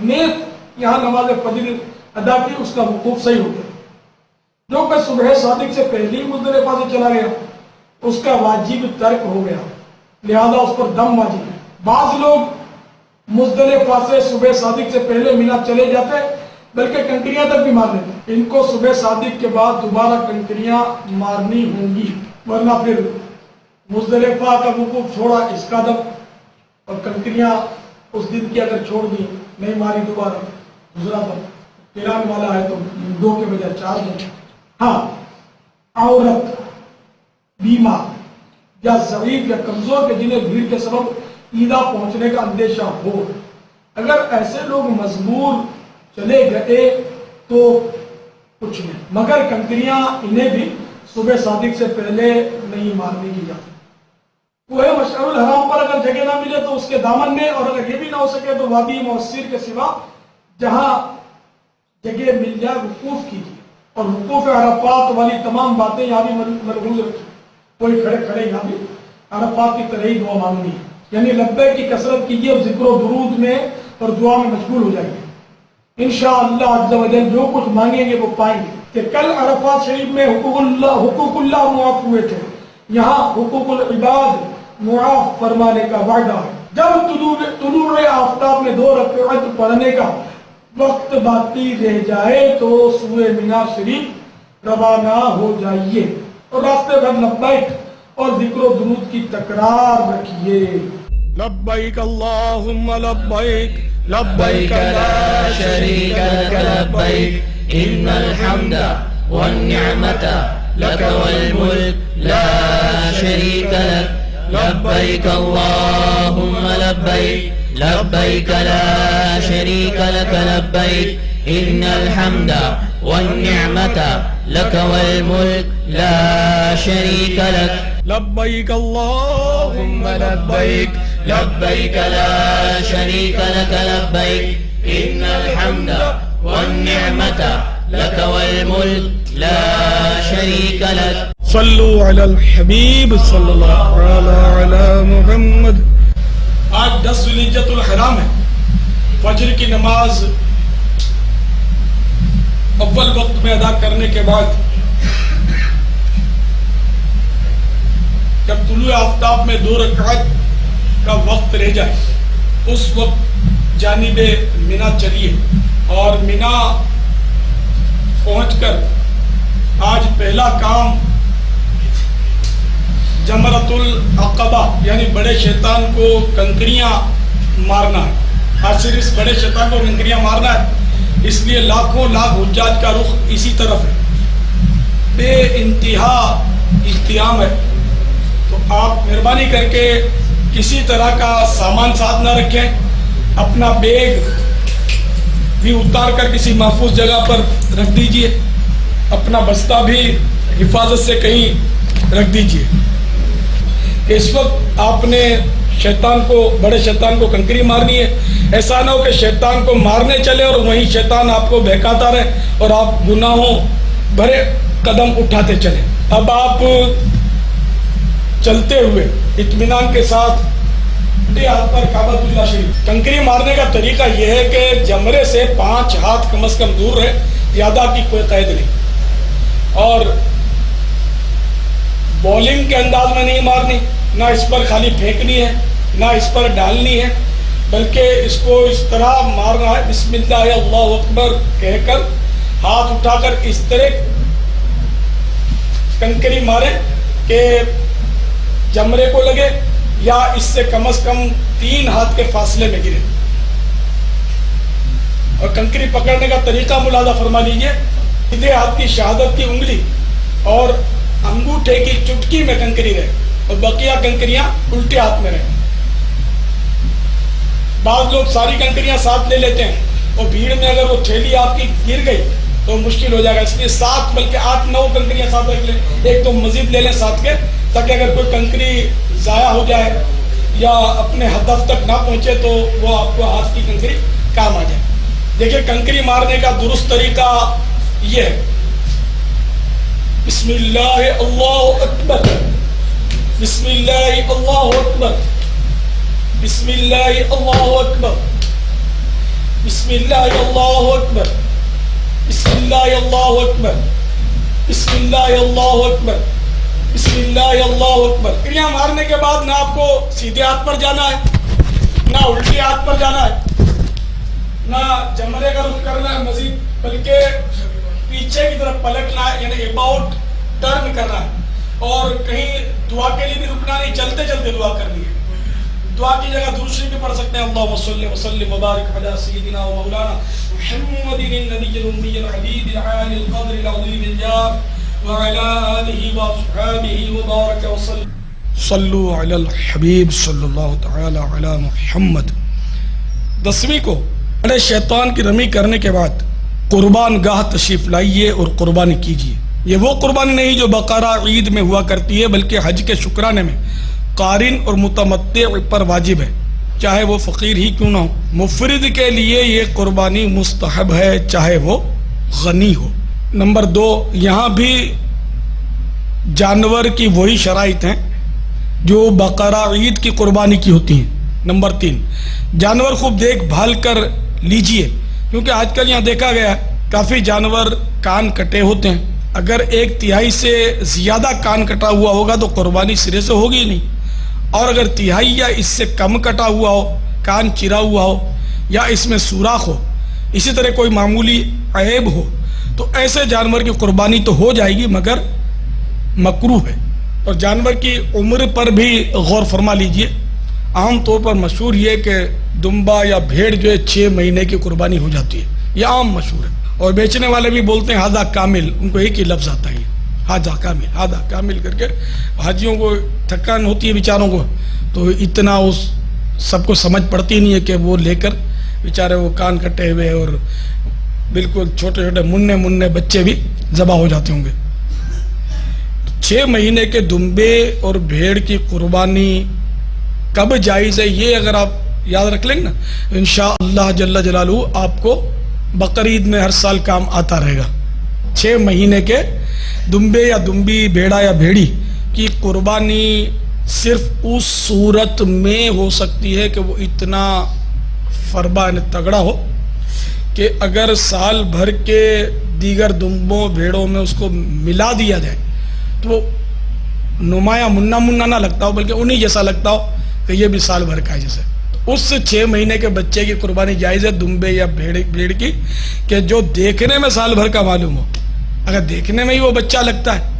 نیت یہاں نماز فجر ادا کی اس کا وقوف صحیح ہو گیا۔ جو کہ صبح صادق سے پہلے ہی مزدلفہ سے چلا گیا اس کا واجب ترک ہو گیا، لہذا اس پر دم واجب ہے۔ بعض لوگ مزدلفہ سے صبح صادق سے پہلے مینا چلے جاتے بلکہ کنکریاں تک بھی مار لیتے، ان کو صبح صادق کے بعد دوبارہ کنکریاں مارنی ہوں گی، ورنہ پھر مزدلفہ کا وقوف چھوڑا اس کا دم، اور کنکریاں اس دن کی اگر چھوڑ دی نہیں ماری دوبارہ دوسرا دم، قران والا ہے تو 2 کے بجائے 4 دم۔ ہاں، عورت، بیمار یا ضعیف یا کمزور کے جنہیں بھیڑ کے سبب ایذا پہنچنے کا اندیشہ ہو، اگر ایسے لوگ مجبور چلے گئے تو کچھ نہیں، مگر کنکریاں انہیں بھی صبح صادق سے پہلے نہیں مارنے کی جاتی۔ کوہ مشعر الحرام پر اگر جگہ نہ ملے تو اس کے دامن میں، اور اگر یہ بھی نہ ہو سکے تو وادی موثر کے سوا جہاں جگہ مل جائے وقوف کیجیے، اور وقوف عرفات والی تمام باتیں یہاں بھی ملحوظ رکھیں۔ کوئی کھڑے کھڑے یہاں بھی عرفات کی طرح ہی دعا مانگنی ہے، یعنی لبیک کی کثرت کیجیے اور ذکر و درود میں اور دعا میں مشغول ہو جائیے، انشاءاللہ عز و جل جو کچھ مانگیں گے وہ پائیں گے۔ کہ کل عرفات شریف میں حقوق اللہ معاف ہوئے تھے، یہاں حقوق العباد معاف فرمانے کا وعدہ ہے۔ جب طلوع آفتاب میں 2 رکعت پڑھنے کا وقت باقی رہ جائے تو سوئے مینا شریف روانہ ہو جائیے اور راستے بھر لبیک اور ذکر و درود کی تکرار رکھیے۔ لبیک اللہم لبیک لبیک لا شریک لک لبیک ان الحمد والنعمت لک والملک لا شریک لک لبیک اللہم لبیک لبیک لا شریک لک لبیک ان الحمد والنعمت لک والملک لا شریک لک لبیک اللہم لبیک لبیک لا شریک لک لبیک ان الحمد والنعمت لک والملک لا شریک لک۔ صلو علی الحبیب صلی اللہ علی محمد۔ آج 10 ذی الحجۃ الحرام ہے، فجر کی نماز اول وقت میں ادا کرنے کے بعد جب طلوع آفتاب میں 2 رکعت کا وقت رہ جائے اس وقت جانب مینا چلیے، اور مینا پہنچ کر آج پہلا کام جمرۃ العقبہ یعنی بڑے شیطان کو کنکریاں مارنا ہے۔ آج صرف اس بڑے شیطان کو کنکریاں مارنا ہے، اس لیے لاکھوں لاکھ حجاج کا رخ اسی طرف ہے، بے انتہا اہتمام ہے۔ تو آپ مہربانی کر کے کسی طرح کا سامان ساتھ نہ رکھیں، اپنا بیگ بھی اتار کر کسی محفوظ جگہ پر رکھ دیجئے، اپنا بستہ بھی حفاظت سے کہیں رکھ دیجئے کہ اس وقت آپ نے بڑے شیطان کو کنکری مارنی ہے۔ ایسا نہ ہو کہ شیطان کو مارنے چلے اور وہیں شیطان آپ کو بہکاتا رہے اور آپ گناہوں بھرے قدم اٹھاتے چلیں۔ اب آپ چلتے ہوئے اطمینان کے ساتھ ہاتھ پر کعبۃ اللہ شریف، کنکری مارنے کا طریقہ یہ ہے کہ جمرے سے 5 ہاتھ کم از کم دور رہے، زیادہ کی کوئی قید نہیں، اور بولنگ کے انداز میں نہیں مارنی، نہ اس پر خالی پھینکنی ہے نہ اس پر ڈالنی ہے، بلکہ اس کو اس طرح مارنا ہے، بسم اللہ اللہ اکبر کہہ کر ہاتھ اٹھا کر اس طرح کنکری مارے کہ جمرے کو لگے یا اس سے کم از کم 3 ہاتھ کے فاصلے میں گرے۔ اور کنکری پکڑنے کا طریقہ ملاحظہ فرما لیجئے، سیدھے ہاتھ کی شہادت کی انگلی اور انگوٹھے کی چٹکی میں کنکری رہے اور بقیہ کنکریاں الٹے ہاتھ میں رہے۔ بعض لوگ ساری کنکریاں ساتھ لے لیتے ہیں اور بھیڑ میں اگر وہ تھیلی آپ کی گر گئی تو مشکل ہو جائے گا، اس لیے 7 بلکہ 8-9 کنکریاں ساتھ رکھ لیں، ایک تو مزید لے لیں ساتھ کے، تاکہ اگر کوئی کنکری ضائع ہو جائے یا اپنے ہدف تک نہ پہنچے تو وہ آپ کو ہاتھ کی کنکری کام آ جائے۔ دیکھیں کنکری مارنے کا درست طریقہ یہ ہے، بسم اللہ اللہ اکبر، بسم اللہ اللہ اکبر، بسم اللہ اللہ اکبر، بسم اللہ اللہ اکبر، بسم اللہ اللہ اکبر، بسم اللہ اللہ اکبر، بسم اللہ اللہ اکبر۔ بکریاں مارنے کے بعد نہ آپ کو سیدھے ہاتھ پر جانا ہے، نہ الٹی ہاتھ پر جانا ہے، نہ جمرے کا رخ کرنا ہے مزید، بلکہ پیچھے کی طرف پلٹنا ہے، یعنی اباؤٹ ٹرن کرنا ہے، اور کہیں دعا کے لیے بھی رکنا نہیں، چلتے چلتے دعا کرنی ہے۔ دعا کی جگہ درود شریف بھی پڑھ سکتے ہیں، اللہم صلی وسلم وبارک علی سیدنا و مولانا محمد النبی الامی العبید العالی القدر العظیم الجاه وعلى آلہ واصحابہ وبارک وسلم۔ صلو علی الحبیب صلی اللہ تعالی علی محمد۔ 10ویں کو بڑے شیطان کی رمی کرنے کے بعد قربان گاہ تشریف لائیے اور قربانی کیجیے۔ یہ وہ قربانی نہیں جو بقرہ عید میں ہوا کرتی ہے، بلکہ حج کے شکرانے میں قارن اور متمتع پر واجب ہے، چاہے وہ فقیر ہی کیوں نہ ہو۔ مفرد کے لیے یہ قربانی مستحب ہے، چاہے وہ غنی ہو۔ نمبر 2، یہاں بھی جانور کی وہی شرائط ہیں جو بقرہ عید کی قربانی کی ہوتی ہیں۔ نمبر 3، جانور خوب دیکھ بھال کر لیجئے، کیونکہ آج کل یہاں دیکھا گیا ہے کافی جانور کان کٹے ہوتے ہیں۔ اگر 1/3 سے زیادہ کان کٹا ہوا ہوگا تو قربانی سرے سے ہوگی ہی نہیں، اور اگر 1/3 یا اس سے کم کٹا ہوا ہو، کان چرا ہوا ہو یا اس میں سوراخ ہو، اسی طرح کوئی معمولی عیب ہو، تو ایسے جانور کی قربانی تو ہو جائے گی مگر مکروہ ہے۔ اور جانور کی عمر پر بھی غور فرما لیجئے۔ عام طور پر مشہور یہ کہ دمبا یا بھیڑ جو ہے 6 مہینے کی قربانی ہو جاتی ہے، یہ عام مشہور ہے، اور بیچنے والے بھی بولتے ہیں ہادہ کامل، ان کو ایک ہی لفظ آتا ہے ہادہ کامل، ہادہ کامل کر کے۔ حاجیوں کو تھکان ہوتی ہے بیچاروں کو، تو اتنا اس سب کو سمجھ پڑتی نہیں ہے کہ وہ لے کر بیچارے وہ کان کٹے ہوئے اور بالکل چھوٹے چھوٹے مننے بچے بھی ذبح ہو جاتے ہوں گے۔ 6 مہینے کے دمبے اور بھیڑ کی قربانی کب جائز ہے، یہ اگر آپ یاد رکھ لیں گے نا، انشاءاللہ جل جلالہ آپ کو بقرعید میں ہر سال کام آتا رہے گا۔ 6 مہینے کے دمبے یا دمبی، بھیڑا یا بھیڑی کی قربانی صرف اس صورت میں ہو سکتی ہے کہ وہ اتنا فربا یعنی تگڑا ہو کہ اگر سال بھر کے دیگر دمبوں بھیڑوں میں اس کو ملا دیا جائے تو وہ نمایاں منا نہ لگتا ہو، بلکہ انہی جیسا لگتا ہو کہ یہ بھی سال بھر کا ہے جیسے۔ اس 6 مہینے کے بچے کی قربانی جائز ہے، دمبے یا بھیڑ کی، کہ جو دیکھنے میں سال بھر کا معلوم ہو۔ اگر دیکھنے میں ہی وہ بچہ لگتا ہے